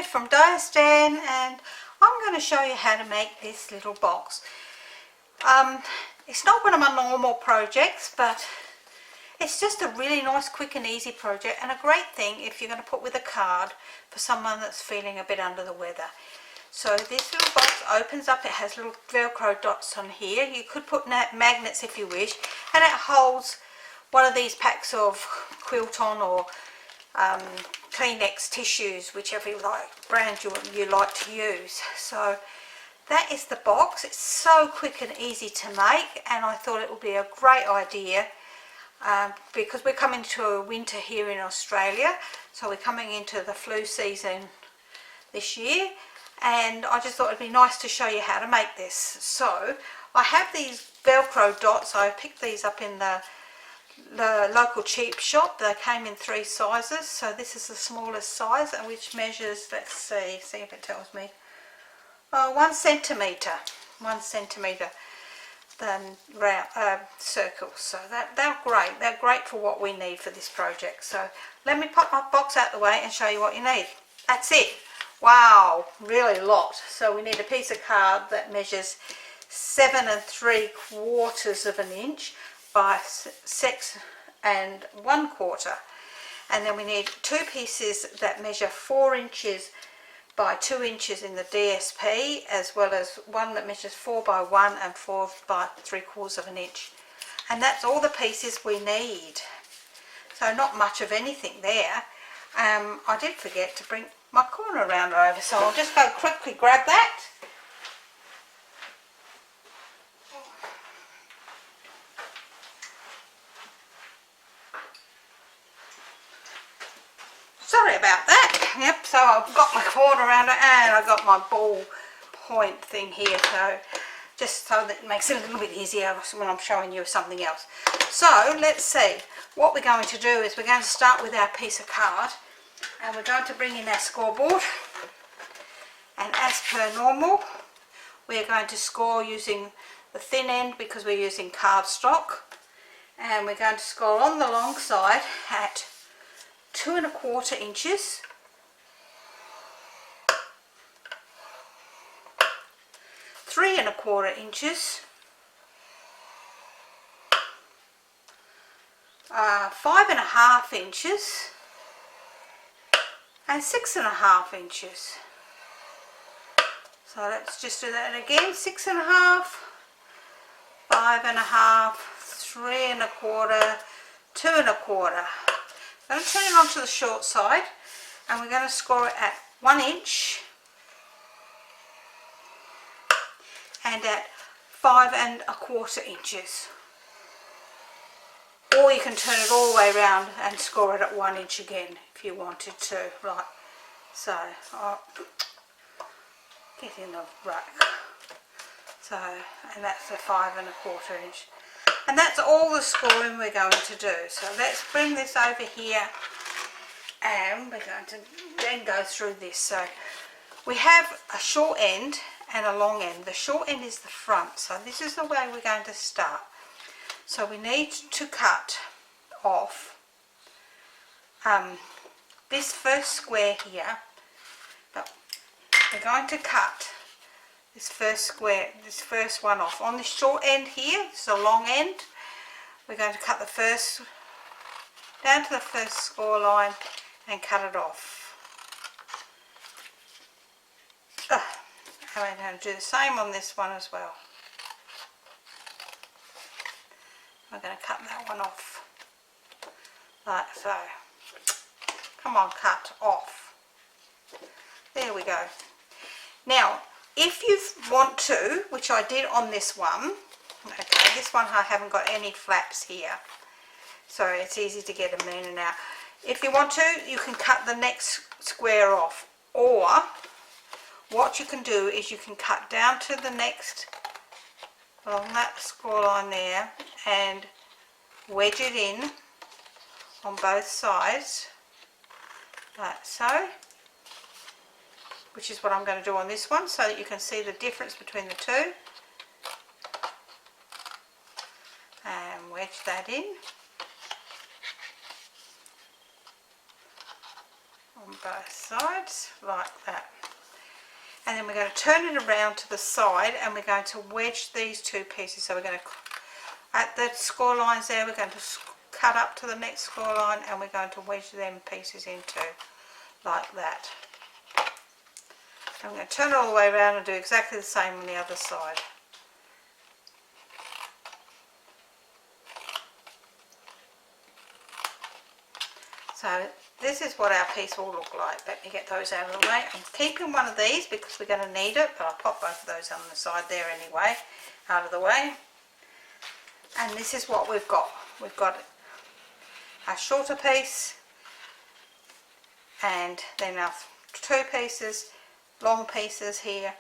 here from Diane, and I'm going to show you how to make this little box. It's not one of my normal projects, but it's just a really nice, quick and easy project, and a great thing if you're going to put with a card for someone that's feeling a bit under the weather. So this little box opens up, it has little Velcro dots on here. You could put magnets if you wish, and it holds one of these packs of quilt on or Kleenex tissues, whichever brand you like to use. So that is the box. It's so quick and easy to make, and I thought it would be a great idea because we're coming to a winter here in Australia, so we're coming into the flu season this year, and I just thought it'd be nice to show you how to make this. So I have these Velcro dots. I picked these up in the local cheap shop. They came in 3 sizes, so this is the smallest size, and which measures, let's see if it tells me, 1 centimetre, then round circles. So they're great for what we need for this project. So let me pop my box out the way and show you what you need. That's it. Wow, really a lot. So we need a piece of card that measures 7 3/4 inch by 6 1/4, and then we need 2 pieces that measure 4 inches by 2 inches in the DSP, as well as one that measures 4 by 1 and 4 by 3/4 inch, and that's all the pieces we need. So not much of anything there. I did forget to bring my corner rounder over, so I'll just go quickly grab that. Sorry about that. Yep, so I've got my corner around it, and I've got my ball point thing here, so just so that it makes it a little bit easier when I'm showing you something else. So let's see. What we're going to do is we're going to start with our piece of card, and we're going to bring in our scoreboard, and as per normal we're going to score using the thin end because we're using cardstock, and we're going to score on the long side at 2 1/4 inches, 3 1/4 inches, 5 1/2 inches, and 6 1/2 inches. So let's just do that again. 6 1/2, 5 1/2, 3 1/4, 2 1/4. I'm going to turn it onto the short side, and we're going to score it at 1 inch and at 5 1/4 inches. Or you can turn it all the way around and score it at 1 inch again if you wanted to. Right, so I'll get in the rack. So, and that's the 5 1/4 inch. And that's all the scoring we're going to do. So let's bring this over here, and we're going to then go through this. So we have a short end and a long end. The short end is the front, so this is the way we're going to start. So we need to cut off this first square here. We're going to cut this first square, this first one off. On the short end here, this is a long end, we're going to cut the first, down to the first score line and cut it off. And we're going to do the same on this one as well. We're going to cut that one off, like so. Come on, cut off. There we go. Now, if you want to, which I did on this one, okay, this one I haven't got any flaps here, so it's easy to get them in and out. If you want to, you can cut the next square off, or what you can do is you can cut down to the next, along that score line there, and wedge it in on both sides, like so. Which is what I'm going to do on this one, so that you can see the difference between the two. And wedge that in. on both sides like that. And then we're going to turn it around to the side and we're going to wedge these two pieces. So we're going to, at the score lines there, we're going to cut up to the next score line and we're going to wedge them pieces into like that. I'm going to turn it all the way around and do exactly the same on the other side. So this is what our piece will look like. Let me get those out of the way. I'm keeping one of these because we're going to need it, but I'll pop both of those on the side there anyway, out of the way. And this is what we've got. We've got a shorter piece and then our two pieces, long pieces here,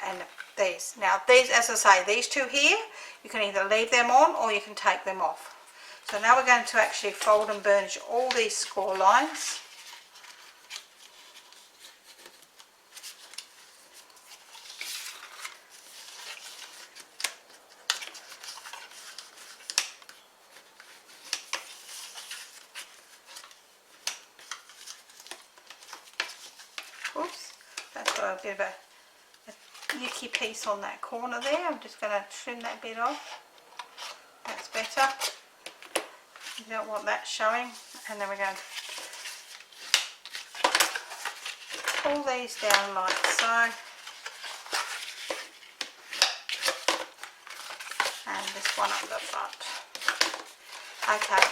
and these. Now these, as I say, these two here, you can either leave them on or you can take them off. So now we're going to actually fold and burnish all these score lines. Oops, that's got a bit of a yucky piece on that corner there. I'm just going to trim that bit off. That's better. You don't want that showing. And then we're going to pull these down like so. And this one up the front. Okay,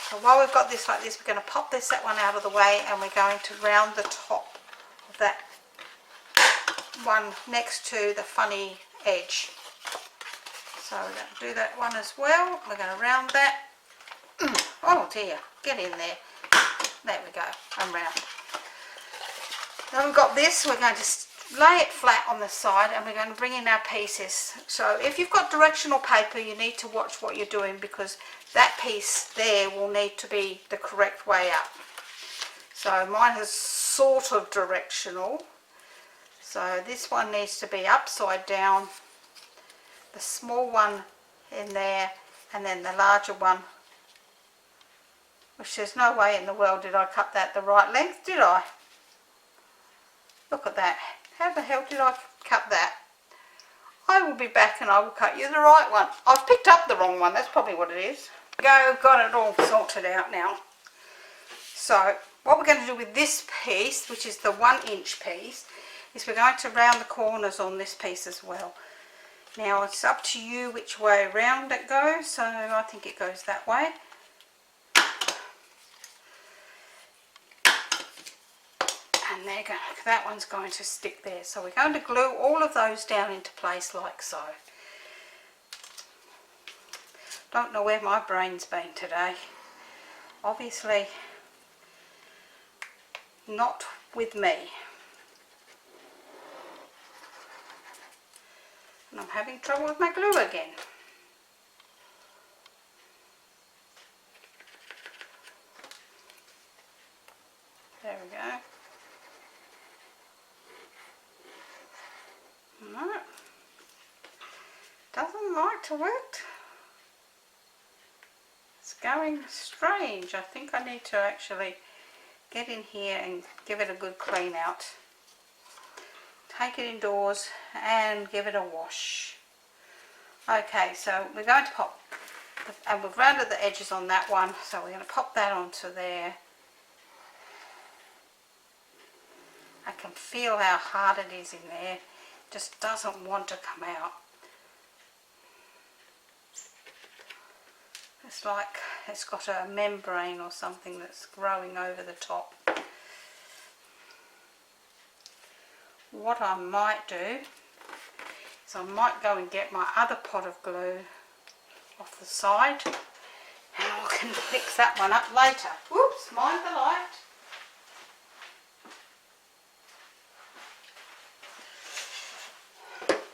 so while we've got this like this, we're going to pop that one out of the way and we're going to round the top of that one next to the funny edge. So we're going to do that one as well. We're going to round that. Oh dear, get in there. There we go, and round. Now we've got this, we're going to lay it flat on the side and we're going to bring in our pieces. So if you've got directional paper, you need to watch what you're doing because that piece there will need to be the correct way up. So mine is sort of directional. So this one needs to be upside down, the small one in there, and then the larger one, which there's no way in the world did I cut that the right length, did I? Look at that. How the hell did I cut that? I will be back and I will cut you the right one. I've picked up the wrong one, that's probably what it is. Go, got it all sorted out now. So what we're going to do with this piece, which is the 1-inch piece, is we're going to round the corners on this piece as well. Now it's up to you which way round it goes, so I think it goes that way. And that one's going to stick there. So we're going to glue all of those down into place like so. Don't know where my brain's been today. Obviously not with me. And I'm having trouble with my glue again. There we go. No, doesn't like to work. It's going strange. I think I need to actually get in here and give it a good clean out. Take it indoors and give it a wash. Okay, so we're going to pop, and we've rounded the edges on that one, so we're going to pop that onto there. I can feel how hard it is in there. Just doesn't want to come out. It's like it's got a membrane or something that's growing over the top. What I might do is I might go and get my other pot of glue off the side and I can fix that one up later. Whoops, mind the light.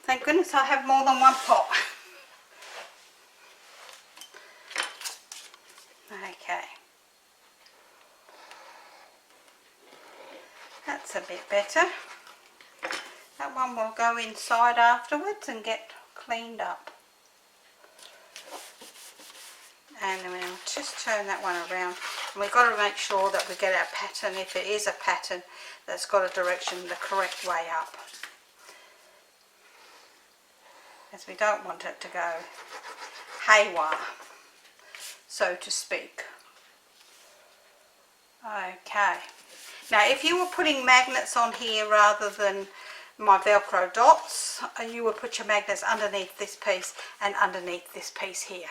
Thank goodness I have more than one pot. Okay. That's a bit better. That one will go inside afterwards and get cleaned up. And then we'll just turn that one around. And we've got to make sure that we get our pattern, if it is a pattern, that's got a direction the correct way up. As we don't want it to go haywire, so to speak. Okay. Now if you were putting magnets on here rather than my Velcro dots, you would put your magnets underneath this piece and underneath this piece here,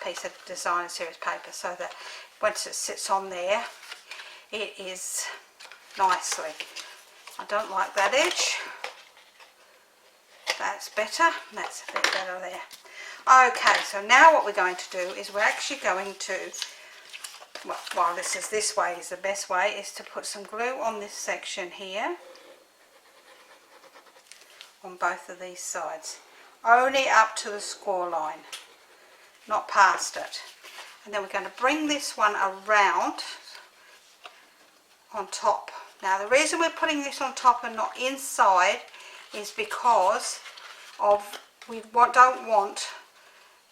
piece of designer series paper, so that once it sits on there it is nicely. I don't like that edge. That's better. That's a bit better there. Okay, so now what we're going to do is we're actually going to, well, while this way is the best way, is to put some glue on this section here, on both of these sides, only up to the score line, not past it. And then we're going to bring this one around on top. Now the reason we're putting this on top and not inside is because of we don't want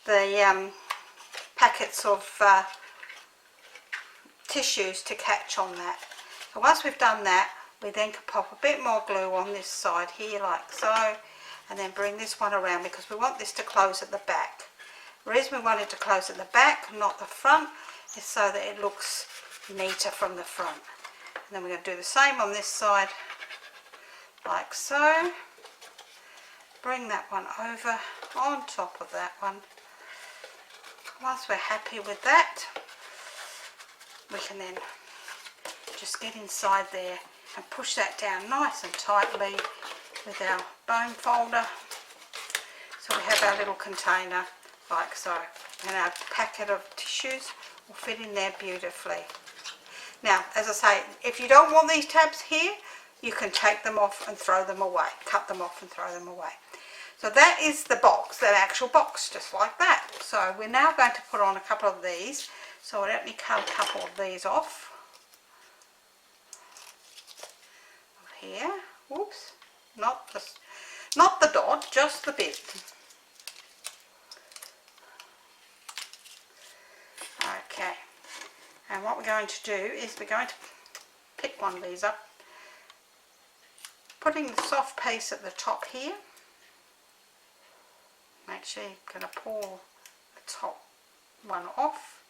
the packets of tissues to catch on that. So once we've done that, we then can pop a bit more glue on this side here like so, and then bring this one around because we want this to close at the back. The reason we want it to close at the back, not the front, is so that it looks neater from the front. And then we're going to do the same on this side like so. Bring that one over on top of that one. Once we're happy with that, we can then just get inside there and push that down nice and tightly with our bone folder. So we have our little container like so, and our packet of tissues will fit in there beautifully. Now, as I say, if you don't want these tabs here, you can take them off and throw them away, cut them off and throw them away. So that is the box, that actual box, just like that. So we're now going to put on a couple of these. So let me cut a couple of these off. Here, whoops, not the dot, just the bit. Okay, and what we're going to do is we're going to pick one of these up, putting the soft piece at the top here. I'm actually going to pull the top one off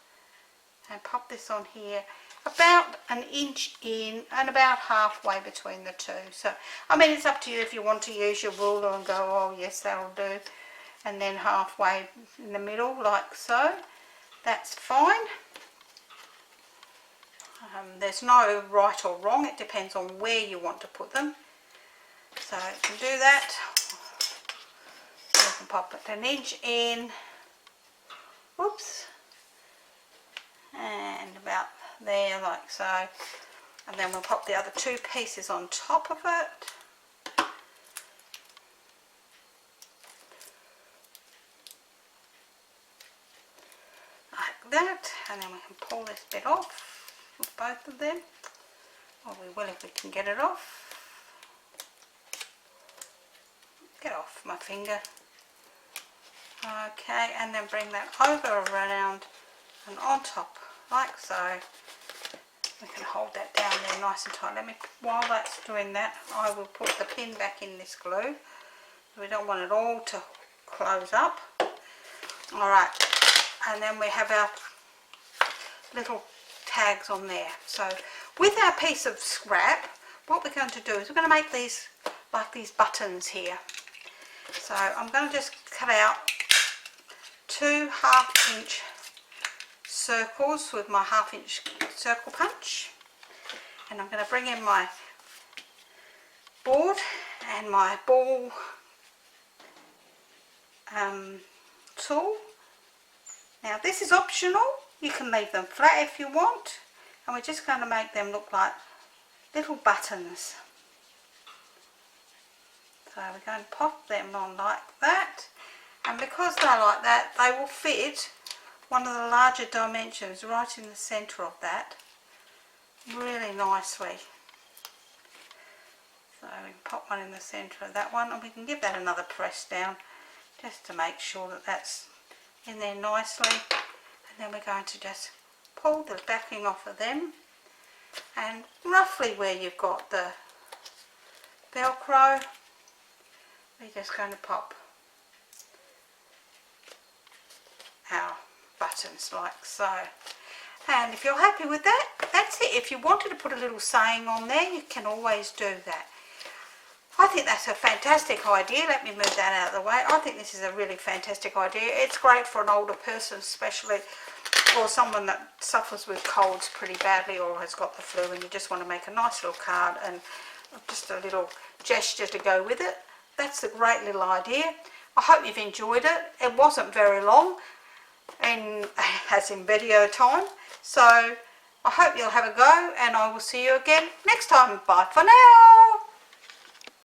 and pop this on here about an inch in and about halfway between the two. So I mean, it's up to you if you want to use your ruler and go, oh yes, that'll do, and then halfway in the middle like so. That's fine. There's no right or wrong, it depends on where you want to put them. So you can do that. You can pop it an inch in, whoops, and about there like so, and then we'll pop the other two pieces on top of it. Like that, and then we can pull this bit off with both of them, or we will if we can get it off. Get off my finger. Okay, and then bring that over around and on top like so. We can hold that down there nice and tight. While that's doing that, I will put the pin back in this glue. We don't want it all to close up. Alright, and then we have our little tags on there. So with our piece of scrap, what we're going to do is we're going to make these like these buttons here. So I'm going to just cut out 2 1/2-inch circles with my 1/2-inch circle punch, and I'm going to bring in my board and my ball tool. Now this is optional, you can leave them flat if you want, and we're just going to make them look like little buttons. So we're going to pop them on like that, and because they're like that, they will fit one of the larger dimensions right in the centre of that really nicely. So we can pop one in the centre of that one, and we can give that another press down just to make sure that that's in there nicely, and then we're going to just pull the backing off of them, and roughly where you've got the Velcro, we're just going to pop our buttons like so. And if you're happy with that, that's it. If you wanted to put a little saying on there, you can always do that. I think that's a fantastic idea. Let me move that out of the way. I think this is a really fantastic idea. It's great for an older person, especially, or someone that suffers with colds pretty badly or has got the flu, and you just want to make a nice little card and just a little gesture to go with it. That's a great little idea. I hope you've enjoyed it. It wasn't very long, as in video time. So I hope you'll have a go, and I will see you again next time. Bye for now.